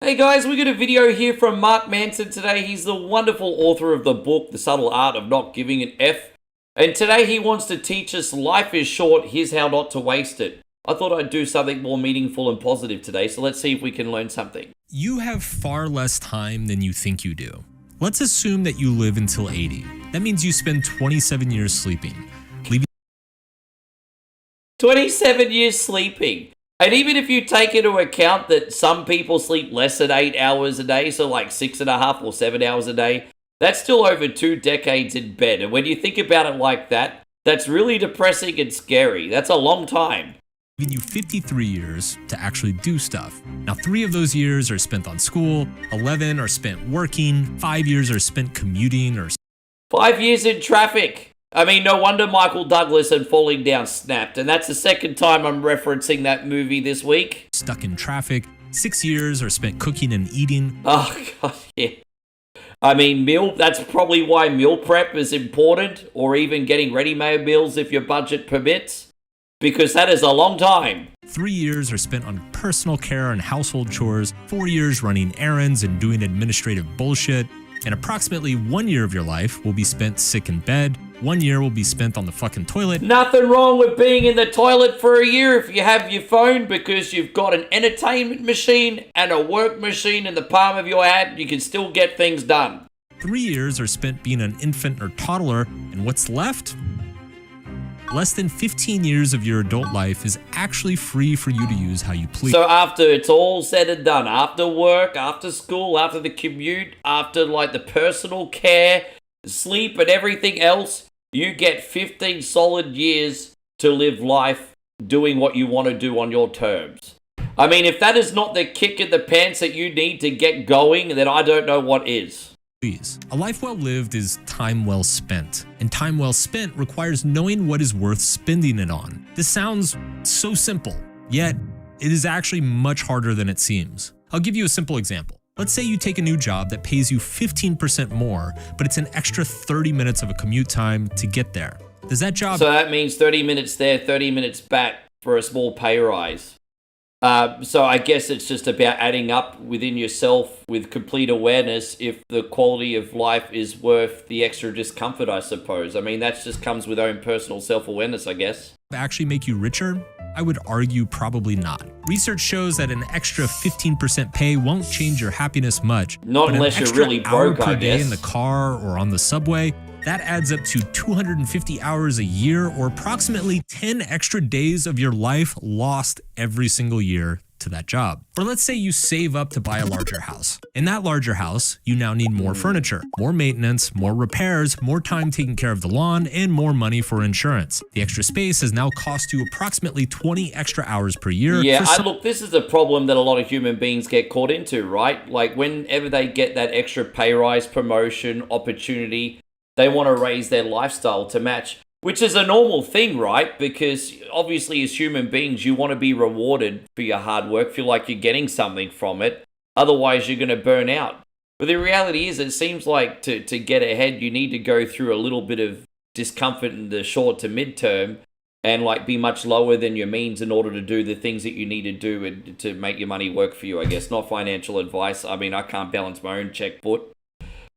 Hey guys, we got a video here from Mark Manson today. He's the wonderful author of the book, The Subtle Art of Not Giving an F. And today he wants to teach us life is short, here's how not to waste it. I thought I'd do something more meaningful and positive today, so let's see if we can learn something. You have far less time than you think you do. Let's assume that you live until 80. That means you spend 27 years sleeping. 27 years sleeping. And even if you take into account that some people sleep less than 8 hours a day, so like 6.5 or 7 hours a day, that's still over 2 decades in bed. And when you think about it like that, that's really depressing and scary. That's a long time. Giving you 53 years to actually do stuff. Now, 3 of those years are spent on school, 11 are spent working, 5 years are spent commuting, or 5 years in traffic. I mean, no wonder Michael Douglas and Falling Down snapped. And that's the second time I'm referencing that movie this week. stuck in traffic. 6 years are spent cooking and eating. Oh, God, yeah. I mean, that's probably why meal prep is important, or even getting ready-made meals if your budget permits, because that is a long time. 3 years are spent on personal care and household chores. 4 years running errands and doing administrative bullshit. And approximately 1 year of your life will be spent sick in bed. 1 year will be spent on the fucking toilet. Nothing wrong with being in the toilet for a year if you have your phone, because you've got an entertainment machine and a work machine in the palm of your hand. You can still get things done. 3 years are spent being an infant or toddler, and what's left? Less than 15 years of your adult life is actually free for you to use how you please. So after it's all said and done, after work, after school, after the commute, after like the personal care, sleep and everything else, you get 15 solid years to live life doing what you want to do on your terms. I mean, if that is not the kick in the pants that you need to get going, then I don't know what is. A life well lived is time well spent, and time well spent requires knowing what is worth spending it on. This sounds so simple, yet it is actually much harder than it seems. I'll give you a simple example. Let's say you take a new job that pays you 15% more, but it's an extra 30 minutes of a commute time to get there. Does that job... So that means 30 minutes there, 30 minutes back for a small pay rise. So I guess it's just about adding up within yourself with complete awareness if the quality of life is worth the extra discomfort, I suppose. I mean, that just comes with own personal self-awareness, I guess. actually make you richer? I would argue probably not. Research shows that an extra 15% pay won't change your happiness much. Not unless you're really broke, I guess. In the car or on the subway, that adds up to 250 hours a year, or approximately 10 extra days of your life lost every single year to that job. Or let's say you save up to buy a larger house. In that larger house, you now need more furniture, more maintenance, more repairs, more time taking care of the lawn, and more money for insurance. The extra space has now cost you approximately 20 extra hours per year. Yeah, look, this is a problem that a lot of human beings get caught into, right? Like whenever they get that extra pay rise, promotion, opportunity, they want to raise their lifestyle to match, which is a normal thing, right? Because obviously as human beings, you want to be rewarded for your hard work, feel like you're getting something from it. Otherwise, you're going to burn out. But the reality is, it seems like to get ahead, you need to go through a little bit of discomfort in the short to midterm and like be much lower than your means in order to do the things that you need to do and to make your money work for you, I guess. Not financial advice. I mean, I can't balance my own checkbook.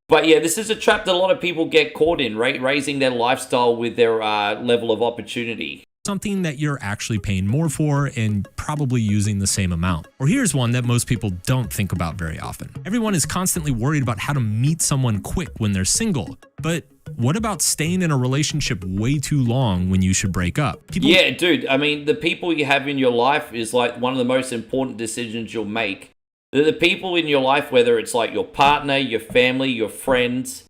But yeah, this is a trap that a lot of people get caught in, right? Raising their lifestyle with their level of opportunity. Something that you're actually paying more for and probably using the same amount. Or here's one that most people don't think about very often. Everyone is constantly worried about how to meet someone quick when they're single. But what about staying in a relationship way too long when you should break up? Yeah, dude. I mean, the people you have in your life is like one of the most important decisions you'll make. The people in your life, whether it's like your partner, your family, your friends,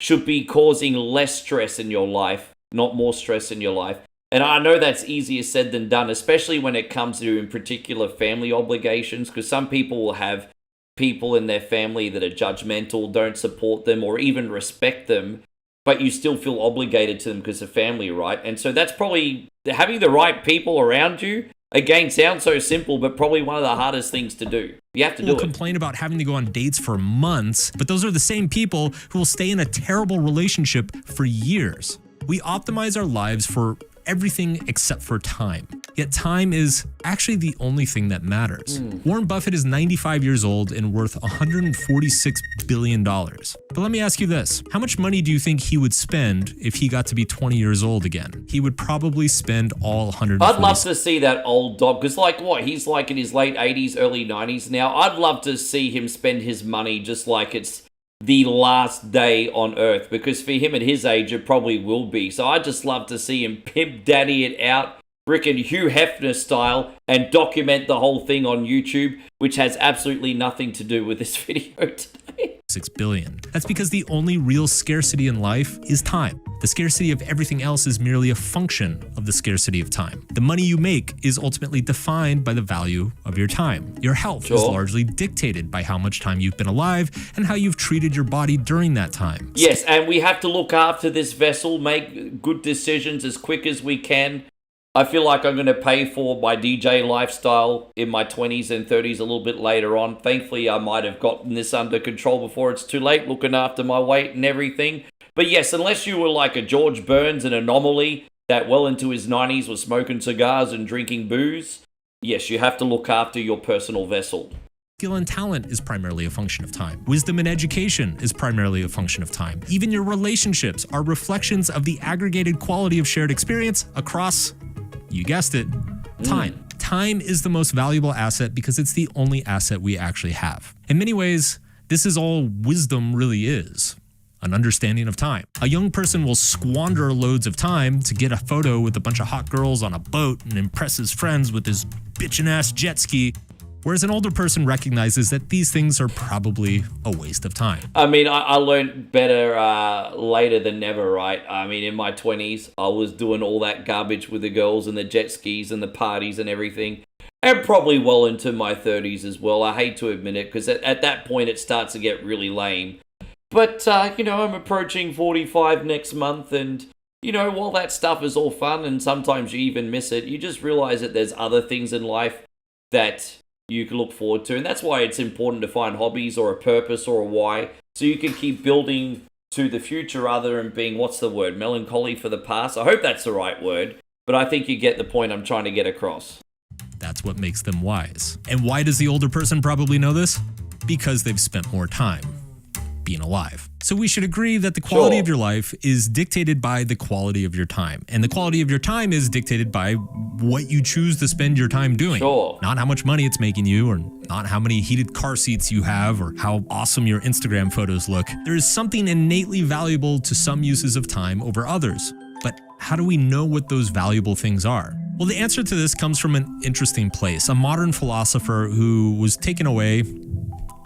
should be causing less stress in your life, not more stress in your life. And I know that's easier said than done, especially when it comes to, in particular, family obligations, because some people will have people in their family that are judgmental, don't support them, or even respect them, but you still feel obligated to them because of family, right? And so that's probably having the right people around you. Again, sounds so simple, but probably one of the hardest things to do. You have to do it. Complain about having to go on dates for months, but those are the same people who will stay in a terrible relationship for years. We optimize our lives for everything except for time. Yet time is actually the only thing that matters. Warren Buffett is 95 years old and worth $146 billion. But let me ask you this. How much money do you think he would spend if he got to be 20 years old again? He would probably spend all 146. I'd love to see that old dog, because he's like in his late 80s, early 90s now. I'd love to see him spend his money just like it's the last day on Earth, because for him at his age, it probably will be. So I'd just love to see him pimp daddy it out, frickin' Hugh Hefner style, and document the whole thing on YouTube, which has absolutely nothing to do with this video today. 6 billion. That's because the only real scarcity in life is time. The scarcity of everything else is merely a function of the scarcity of time. The money you make is ultimately defined by the value of your time. Your health is largely dictated by how much time you've been alive and how you've treated your body during that time. Yes, and we have to look after this vessel, make good decisions as quick as we can. I feel like I'm going to pay for my DJ lifestyle in my 20s and 30s a little bit later on. Thankfully, I might have gotten this under control before it's too late, looking after my weight and everything. But yes, unless you were like a George Burns, an anomaly that well into his 90s was smoking cigars and drinking booze, yes, you have to look after your personal vessel. Skill and talent is primarily a function of time. Wisdom and education is primarily a function of time. Even your relationships are reflections of the aggregated quality of shared experience across, you guessed it, time. Time is the most valuable asset because it's the only asset we actually have. In many ways, this is all wisdom really is. An understanding of time. A young person will squander loads of time to get a photo with a bunch of hot girls on a boat and impress his friends with his bitchin' ass jet ski, whereas an older person recognizes that these things are probably a waste of time. I mean, I learned better later than never, right? I mean, in my 20s, I was doing all that garbage with the girls and the jet skis and the parties and everything. And probably well into my 30s as well. I hate to admit it, because at that point, it starts to get really lame. But, I'm approaching 45 next month, and, while that stuff is all fun, and sometimes you even miss it, you just realize that there's other things in life that you can look forward to. And that's why it's important to find hobbies or a purpose or a why, so you can keep building to the future rather than being, melancholy for the past? I hope that's the right word, but I think you get the point I'm trying to get across. That's what makes them wise. And why does the older person probably know this? Because they've spent more time being alive. So we should agree that the quality of your life is dictated by the quality of your time. And the quality of your time is dictated by what you choose to spend your time doing. Not how much money it's making you, or not how many heated car seats you have, or how awesome your Instagram photos look. There is something innately valuable to some uses of time over others. But how do we know what those valuable things are? Well, the answer to this comes from an interesting place. A modern philosopher who was taken away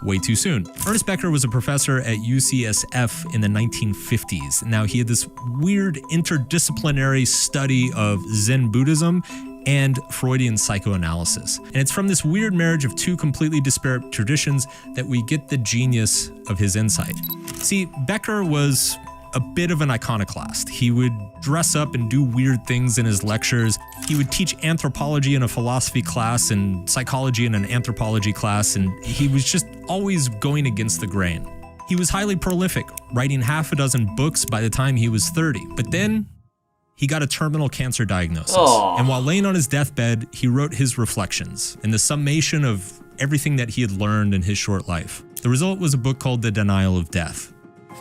way too soon. Ernest Becker was a professor at UCSF in the 1950s. Now, he had this weird interdisciplinary study of Zen Buddhism and Freudian psychoanalysis. And it's from this weird marriage of two completely disparate traditions that we get the genius of his insight. See, Becker was a bit of an iconoclast. He would dress up and do weird things in his lectures. He would teach anthropology in a philosophy class and psychology in an anthropology class, and he was just always going against the grain. He was highly prolific, writing half a dozen books by the time he was 30. But then he got a terminal cancer diagnosis. And while laying on his deathbed, he wrote his reflections and the summation of everything that he had learned in his short life. The result was a book called The Denial of Death.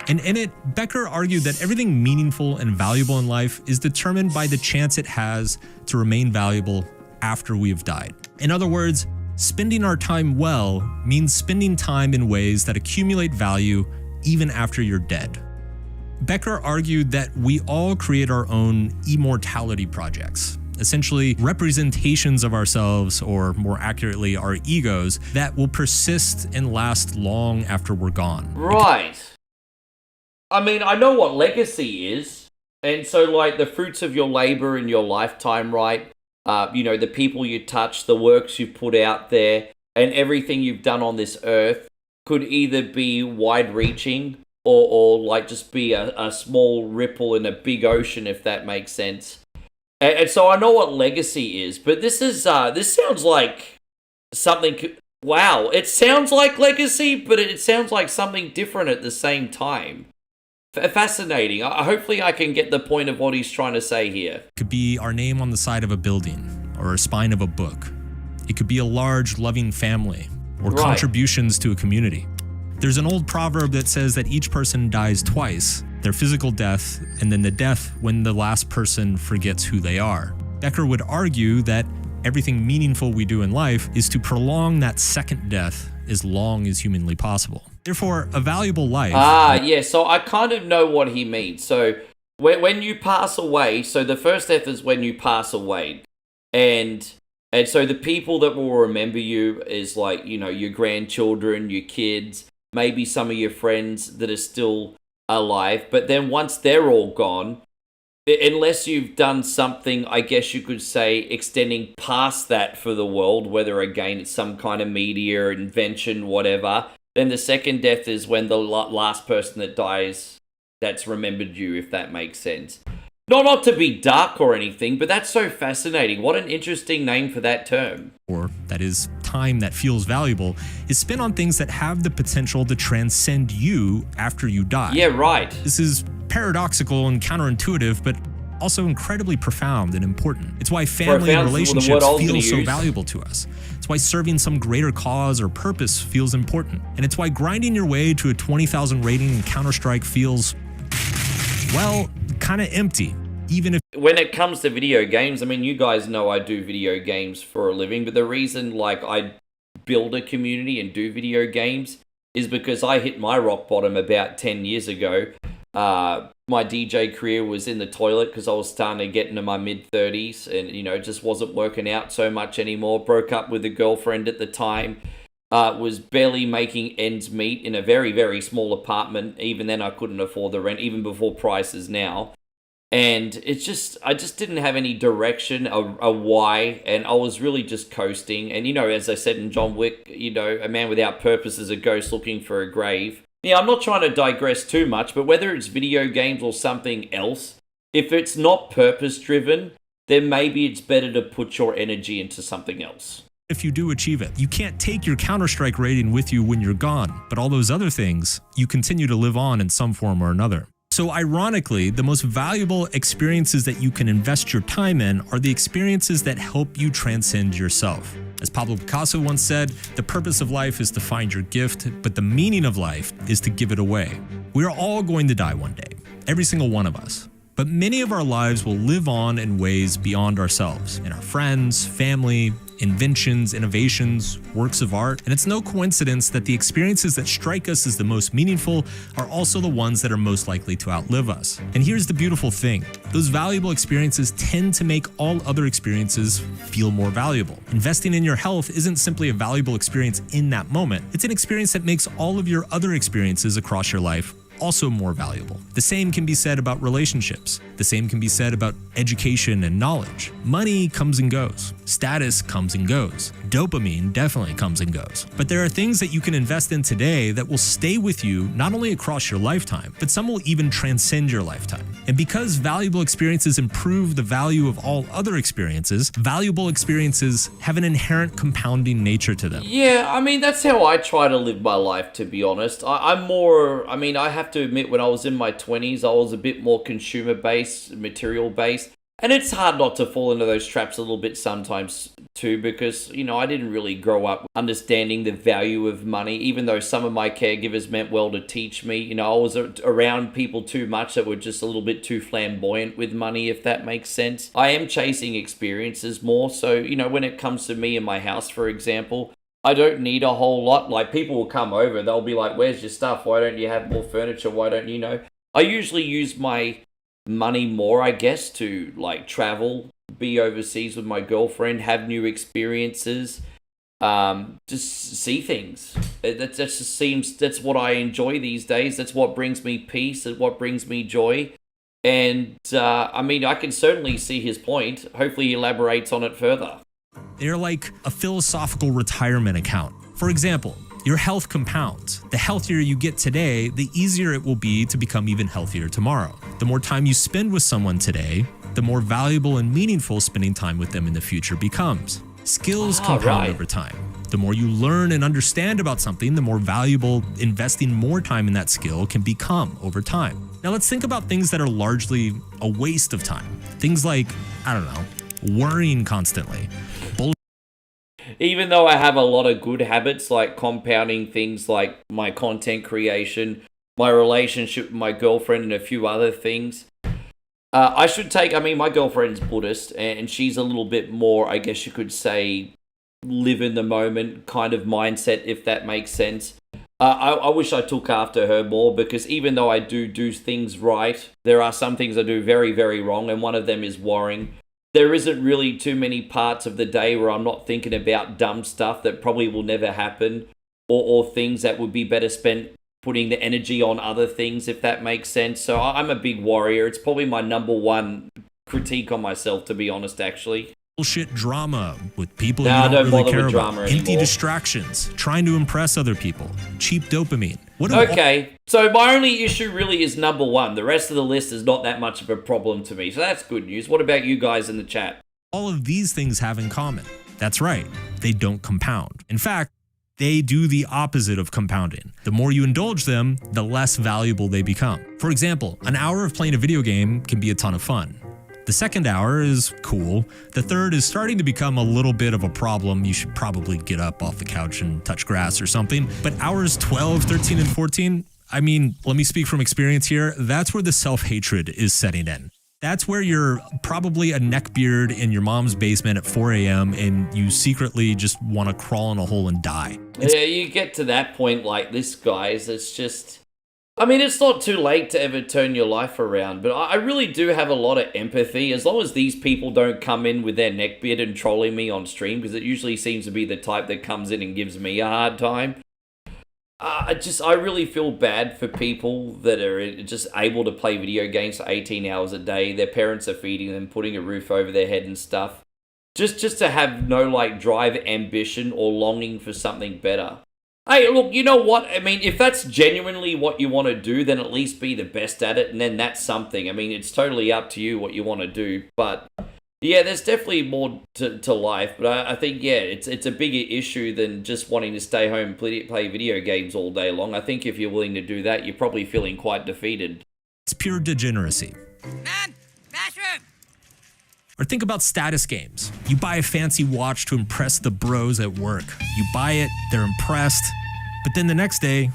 And in it, Becker argued that everything meaningful and valuable in life is determined by the chance it has to remain valuable after we have died. In other words, spending our time well means spending time in ways that accumulate value even after you're dead. Becker argued that we all create our own immortality projects, essentially representations of ourselves, or more accurately, our egos, that will persist and last long after we're gone. Right. I mean, I know what legacy is, and so, like, the fruits of your labor in your lifetime, right? The people you touch, the works you've put out there, and everything you've done on this earth could either be wide-reaching or like, just be a small ripple in a big ocean, if that makes sense. And so I know what legacy is, but this sounds like something... Wow, it sounds like legacy, but it sounds like something different at the same time. Fascinating. Hopefully I can get the point of what he's trying to say here. It could be our name on the side of a building or a spine of a book. It could be a large, loving family or contributions to a community. There's an old proverb that says that each person dies twice, their physical death and then the death when the last person forgets who they are. Becker would argue that everything meaningful we do in life is to prolong that second death as long as humanly possible. Therefore, a valuable life... yeah, so I kind of know what he means. So when you pass away, so the first death is when you pass away. And so the people that will remember you is like, you know, your grandchildren, your kids, maybe some of your friends that are still alive. But then once they're all gone, unless you've done something, I guess you could say, extending past that for the world, whether again it's some kind of media, invention, whatever, then the second death is when the last person that dies that's remembered you, if that makes sense. Not to be dark or anything, but that's so fascinating. What an interesting name for that term. Or that is time that feels valuable, is spent on things that have the potential to transcend you after you die. Yeah, right. This is paradoxical and counterintuitive, but also incredibly profound and important. It's why family and relationships feel so valuable to us. It's why serving some greater cause or purpose feels important. And it's why grinding your way to a 20,000 rating in Counter-Strike feels, well, kind of empty. Even if... When it comes to video games, I mean, you guys know I do video games for a living, but the reason, like, I build a community and do video games is because I hit my rock bottom about 10 years ago. My DJ career was in the toilet because I was starting to get into my mid-30s and, you know, it just wasn't working out so much anymore. Broke up with a girlfriend at the time. Was barely making ends meet in a very, very small apartment. Even then I couldn't afford the rent, even before prices now. And it's just, I just didn't have any direction, a why, and I was really just coasting. And, you know, as I said in John Wick, you know, a man without purpose is a ghost looking for a grave. Yeah, I'm not trying to digress too much, but whether it's video games or something else, if it's not purpose-driven, then maybe it's better to put your energy into something else. If you do achieve it, you can't take your Counter-Strike rating with you when you're gone, but all those other things, you continue to live on in some form or another. So ironically, the most valuable experiences that you can invest your time in are the experiences that help you transcend yourself. As Pablo Picasso once said, the purpose of life is to find your gift, but the meaning of life is to give it away. We are all going to die one day, every single one of us. But many of our lives will live on in ways beyond ourselves, in our friends, family, inventions, innovations, works of art. And it's no coincidence that the experiences that strike us as the most meaningful are also the ones that are most likely to outlive us. And here's the beautiful thing. Those valuable experiences tend to make all other experiences feel more valuable. Investing in your health isn't simply a valuable experience in that moment. It's an experience that makes all of your other experiences across your life also more valuable. The same can be said about relationships. The same can be said about education and knowledge. Money comes and goes. Status comes and goes. Dopamine definitely comes and goes. But there are things that you can invest in today that will stay with you not only across your lifetime, but some will even transcend your lifetime. And because valuable experiences improve the value of all other experiences, valuable experiences have an inherent compounding nature to them. Yeah, I mean, that's how I try to live my life, to be honest. I have to admit, when I was in my 20s, I was a bit more consumer-based, material-based. And it's hard not to fall into those traps a little bit sometimes too, because, you know, I didn't really grow up understanding the value of money, even though some of my caregivers meant well to teach me. You know, I was around people too much that were just a little bit too flamboyant with money, if that makes sense. I am chasing experiences more. So, you know, when it comes to me and my house, for example, I don't need a whole lot. Like, people will come over, they'll be like, where's your stuff? Why don't you have more furniture? Why don't you know? I usually use my money more, I guess, to like travel, be overseas with my girlfriend, have new experiences, just see things. That's what I enjoy these days. That's what brings me peace. That's what brings me joy. And I mean, I can certainly see his point. Hopefully he elaborates on it further. They're like a philosophical retirement account. For example, your health compounds. The healthier you get today, the easier it will be to become even healthier tomorrow. The more time you spend with someone today, the more valuable and meaningful spending time with them in the future becomes. Skills compound over time. The more you learn and understand about something, the more valuable investing more time in that skill can become over time. Now let's think about things that are largely a waste of time. Things like, I don't know, worrying constantly. Even though I have a lot of good habits like compounding things like my content creation, my relationship with my girlfriend, and a few other things, my girlfriend's Buddhist, and she's a little bit more, I guess you could say, live in the moment kind of mindset, if that makes sense. I wish I took after her more, because even though I do things right, there are some things I do very, very wrong, and one of them is worrying. There isn't really too many parts of the day where I'm not thinking about dumb stuff that probably will never happen, or things that would be better spent putting the energy on other things, if that makes sense. So I'm a big worrier. It's probably my number one critique on myself, to be honest, actually. Bullshit drama with people I you don't really care drama about. Empty anymore. Distractions, trying to impress other people, cheap dopamine. So my only issue really is number one. The rest of the list is not that much of a problem to me. So that's good news. What about you guys in the chat? All of these things have in common. That's right, they don't compound. In fact, they do the opposite of compounding. The more you indulge them, the less valuable they become. For example, an hour of playing a video game can be a ton of fun. The second hour is cool. The third is starting to become a little bit of a problem. You should probably get up off the couch and touch grass or something. But hours 12, 13, and 14, let me speak from experience here. That's where the self-hatred is setting in. That's where you're probably a neckbeard in your mom's basement at 4 a.m. and you secretly just want to crawl in a hole and die. You get to that point like this, guys. It's just... it's not too late to ever turn your life around, but I really do have a lot of empathy, as long as these people don't come in with their neckbeard and trolling me on stream, because it usually seems to be the type that comes in and gives me a hard time. I really feel bad for people that are just able to play video games for 18 hours a day. Their parents are feeding them, putting a roof over their head and stuff. Just to have no drive, ambition, or longing for something better. Hey, look, you know what? If that's genuinely what you want to do, then at least be the best at it, and then that's something. It's totally up to you what you want to do. But, yeah, there's definitely more to life. But I think, yeah, it's a bigger issue than just wanting to stay home and play video games all day long. I think if you're willing to do that, you're probably feeling quite defeated. It's pure degeneracy. Man, bathroom! Or think about status games. You buy a fancy watch to impress the bros at work. You buy it, they're impressed, but then the next day,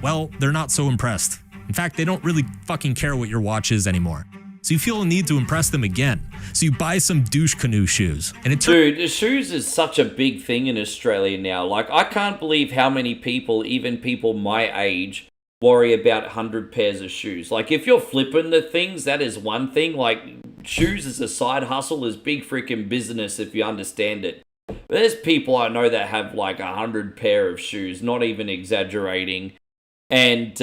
well, they're not so impressed. In fact, they don't really fucking care what your watch is anymore. So you feel a need to impress them again. So you buy some douche canoe shoes. Dude, shoes is such a big thing in Australia now. I can't believe how many people, even people my age, worry about 100 pairs of shoes. If you're flipping the things, that is one thing. Shoes as a side hustle is big freaking business if you understand it. But there's people I know that have 100 pair of shoes, not even exaggerating. And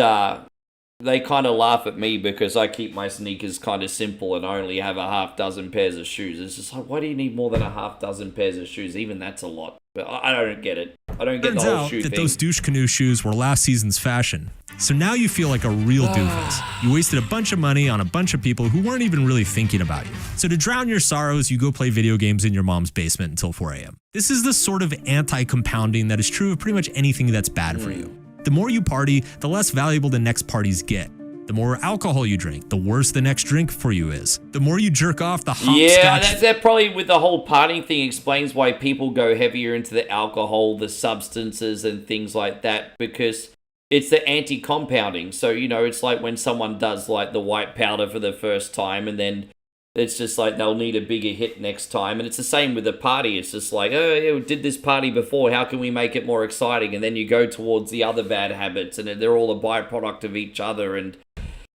they kind of laugh at me because I keep my sneakers kind of simple and I only have a half dozen pairs of shoes. It's just why do you need more than a half dozen pairs of shoes? Even that's a lot. But I don't get it. I don't get the whole shoe thing. Turns out that those douche canoe shoes were last season's fashion. So now you feel like a real doofus. You wasted a bunch of money on a bunch of people who weren't even really thinking about you. So to drown your sorrows, you go play video games in your mom's basement until 4 a.m. This is the sort of anti-compounding that is true of pretty much anything that's bad for you. The more you party, the less valuable the next parties get. The more alcohol you drink, the worse the next drink for you is. The more you jerk off, the hopscotch... Yeah, that probably with the whole partying thing explains why people go heavier into the alcohol, the substances and things like that, because it's the anti-compounding. So, it's like when someone does the white powder for the first time and then it's just they'll need a bigger hit next time. And it's the same with the party. It's just oh, yeah, we did this party before. How can we make it more exciting? And then you go towards the other bad habits and they're all a byproduct of each other. And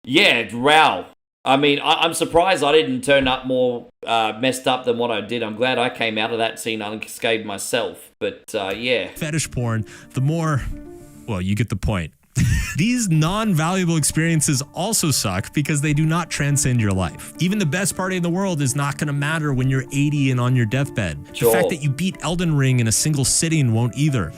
yeah, wow. I'm surprised I didn't turn up more messed up than what I did. I'm glad I came out of that scene unscathed myself. But yeah. Fetish porn, the more... Well, you get the point. These non-valuable experiences also suck because they do not transcend your life. Even the best party in the world is not going to matter when you're 80 and on your deathbed. Sure. The fact that you beat Elden Ring in a single sitting won't either.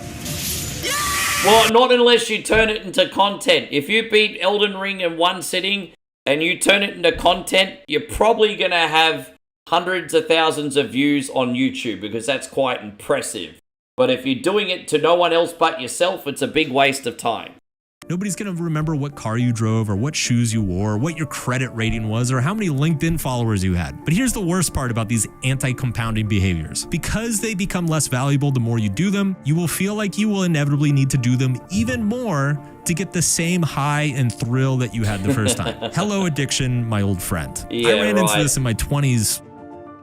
Well, not unless you turn it into content. If you beat Elden Ring in one sitting and you turn it into content, you're probably going to have hundreds of thousands of views on YouTube because that's quite impressive. But if you're doing it to no one else but yourself, it's a big waste of time. Nobody's going to remember what car you drove or what shoes you wore, or what your credit rating was, or how many LinkedIn followers you had. But here's the worst part about these anti-compounding behaviors. Because they become less valuable the more you do them, you will feel like you will inevitably need to do them even more to get the same high and thrill that you had the first time. Hello, addiction, my old friend. Yeah, I ran into right. this in my 20s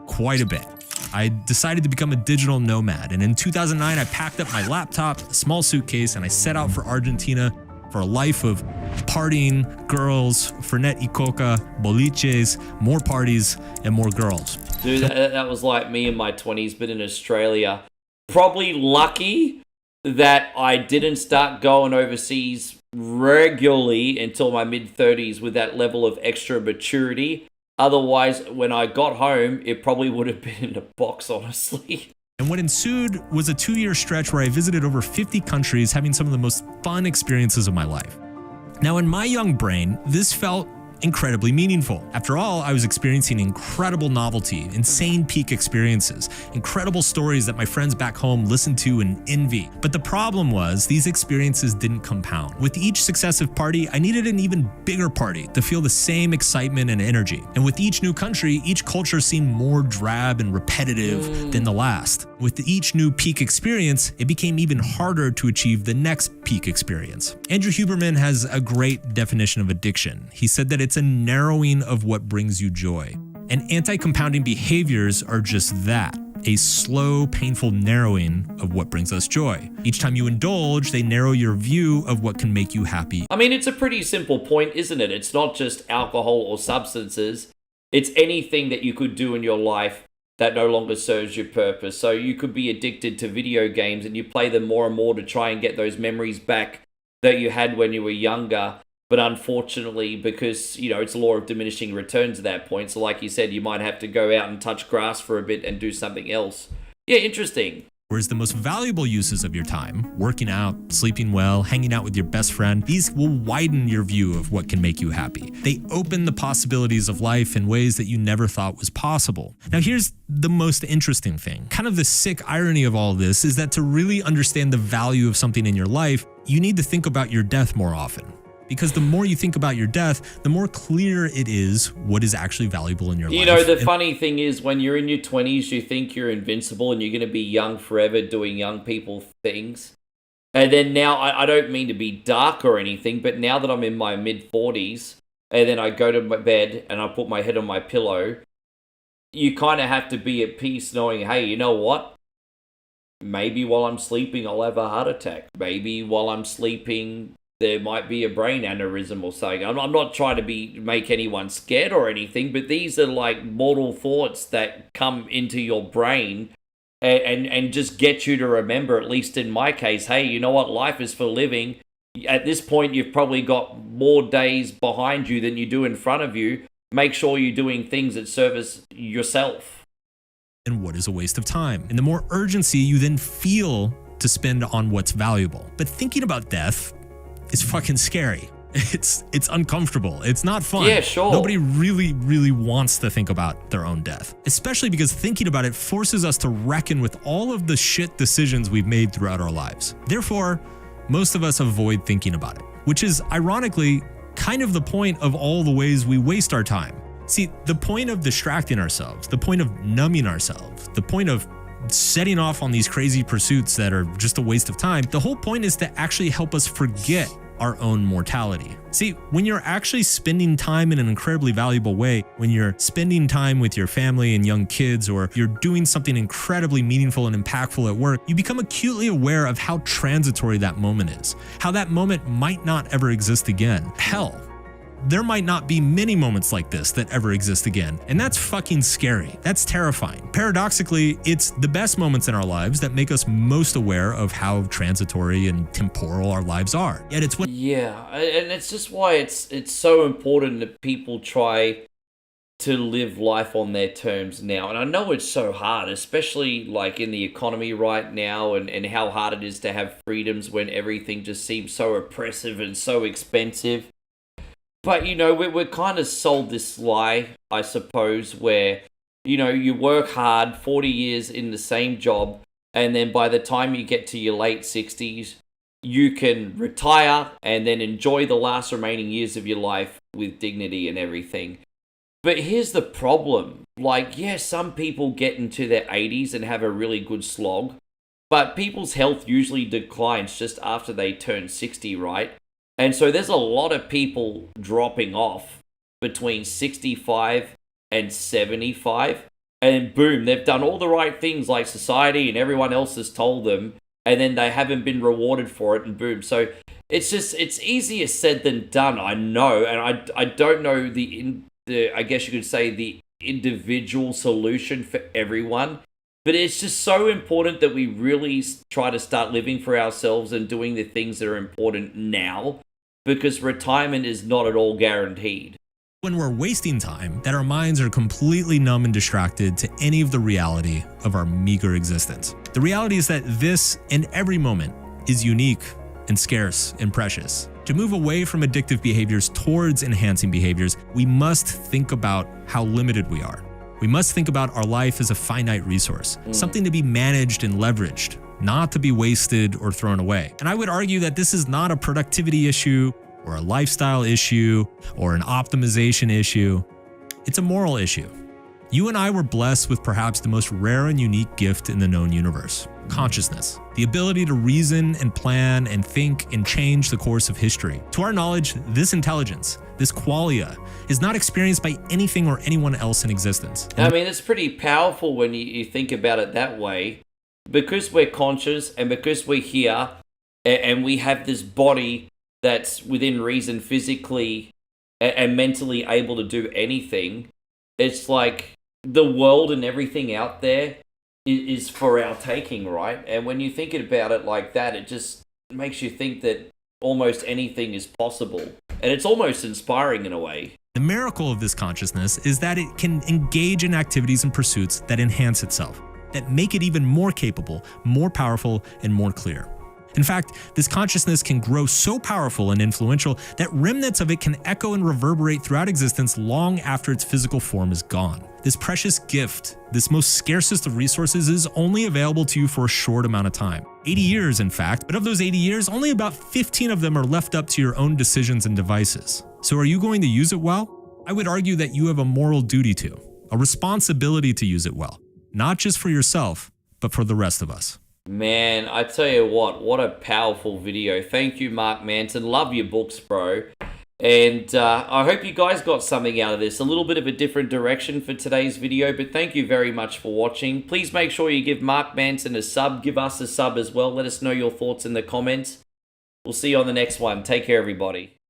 quite a bit. I decided to become a digital nomad, and in 2009, I packed up my laptop, a small suitcase, and I set out for Argentina for a life of partying, girls, Fernet y Coca, boliches, more parties, and more girls. Dude, that was like me in my 20s, but in Australia. Probably lucky that I didn't start going overseas regularly until my mid-30s with that level of extra maturity. Otherwise, when I got home, it probably would have been in a box, honestly. And what ensued was a 2-year stretch where I visited over 50 countries, having some of the most fun experiences of my life. Now, in my young brain, this felt incredibly meaningful. After all, I was experiencing incredible novelty, insane peak experiences, incredible stories that my friends back home listened to and envy. But the problem was, these experiences didn't compound. With each successive party, I needed an even bigger party to feel the same excitement and energy. And with each new country, each culture seemed more drab and repetitive than the last. With each new peak experience, it became even harder to achieve the next peak experience. Andrew Huberman has a great definition of addiction. He said that it's a narrowing of what brings you joy. And anti-compounding behaviors are just that, a slow, painful narrowing of what brings us joy. Each time you indulge, they narrow your view of what can make you happy. I mean, it's a pretty simple point, isn't it? It's not just alcohol or substances. It's anything that you could do in your life that no longer serves your purpose. So you could be addicted to video games and you play them more and more to try and get those memories back that you had when you were younger. But unfortunately, because, it's a law of diminishing returns at that point. So like you said, you might have to go out and touch grass for a bit and do something else. Yeah, interesting. Whereas the most valuable uses of your time, working out, sleeping well, hanging out with your best friend, these will widen your view of what can make you happy. They open the possibilities of life in ways that you never thought was possible. Now here's the most interesting thing. Kind of the sick irony of all this is that to really understand the value of something in your life, you need to think about your death more often. Because the more you think about your death, the more clear it is what is actually valuable in your life. The funny thing is, when you're in your 20s, you think you're invincible and you're going to be young forever doing young people things. And then now, I don't mean to be dark or anything, but now that I'm in my mid-40s, and then I go to my bed and I put my head on my pillow, you kind of have to be at peace knowing, hey, you know what? Maybe while I'm sleeping, I'll have a heart attack. Maybe while I'm sleeping, there might be a brain aneurysm or something. I'm not trying to make anyone scared or anything, but these are like mortal thoughts that come into your brain and just get you to remember, at least in my case, hey, you know what? Life is for living. At this point, you've probably got more days behind you than you do in front of you. Make sure you're doing things that service yourself. And what is a waste of time? And the more urgency you then feel to spend on what's valuable. But thinking about death is fucking scary. It's uncomfortable. It's not fun. Yeah, sure. Nobody really wants to think about their own death, especially because thinking about it forces us to reckon with all of the shit decisions we've made throughout our lives. Therefore, most of us avoid thinking about it, which is ironically kind of the point of all the ways we waste our time. See, the point of distracting ourselves, the point of numbing ourselves, the point of setting off on these crazy pursuits that are just a waste of time, the whole point is to actually help us forget our own mortality. See, when you're actually spending time in an incredibly valuable way, when you're spending time with your family and young kids, or you're doing something incredibly meaningful and impactful at work, you become acutely aware of how transitory that moment is, how that moment might not ever exist again. Hell, there might not be many moments like this that ever exist again. And that's fucking scary. That's terrifying. Paradoxically, it's the best moments in our lives that make us most aware of how transitory and temporal our lives are. Yet it's what... Yeah, and it's just why it's so important that people try to live life on their terms now. And I know it's so hard, especially like in the economy right now, and how hard it is to have freedoms when everything just seems so oppressive and so expensive. But, we're kind of sold this lie, I suppose, where, you work hard, 40 years in the same job, And then by the time you get to your late 60s, you can retire and then enjoy the last remaining years of your life with dignity and everything. But here's the problem. Like, yeah, some people get into their 80s and have a really good slog, but people's health usually declines just after they turn 60, right? And so there's a lot of people dropping off between 65 and 75. And boom, they've done all the right things like society and everyone else has told them, and then they haven't been rewarded for it, and boom. So it's easier said than done, I know, and I don't know the I guess you could say the individual solution for everyone, but it's just so important that we really try to start living for ourselves and doing the things that are important now, because retirement is not at all guaranteed. When we're wasting time, that our minds are completely numb and distracted to any of the reality of our meager existence. The reality is that this and every moment is unique and scarce and precious. To move away from addictive behaviors towards enhancing behaviors, we must think about how limited we are. We must think about our life as a finite resource, something to be managed and leveraged, not to be wasted or thrown away. And I would argue that this is not a productivity issue or a lifestyle issue or an optimization issue. It's a moral issue. You and I were blessed with perhaps the most rare and unique gift in the known universe: consciousness, the ability to reason and plan and think and change the course of history. To our knowledge, this intelligence, this qualia, is not experienced by anything or anyone else in existence. I mean, it's pretty powerful when you think about it that way, because we're conscious and because we're here and we have this body that's within reason physically and mentally able to do anything. It's like the world and everything out there is for our taking, right? And when you think about it like that, it just makes you think that almost anything is possible. And it's almost inspiring in a way. The miracle of this consciousness is that it can engage in activities and pursuits that enhance itself, that make it even more capable, more powerful, and more clear. In fact, this consciousness can grow so powerful and influential that remnants of it can echo and reverberate throughout existence long after its physical form is gone. This precious gift, this most scarcest of resources, is only available to you for a short amount of time. 80 years, in fact, but of those 80 years, only about 15 of them are left up to your own decisions and devices. So are you going to use it well? I would argue that you have a moral duty to, a responsibility to use it well, not just for yourself, but for the rest of us. Man, I tell you what a powerful video. Thank you, Mark Manson. Love your books, bro. And I hope you guys got something out of this. A little bit of a different direction for today's video, but thank you very much for watching. Please make sure you give Mark Manson a sub. Give us a sub as well. Let us know your thoughts in the comments. We'll see you on the next one. Take care, everybody.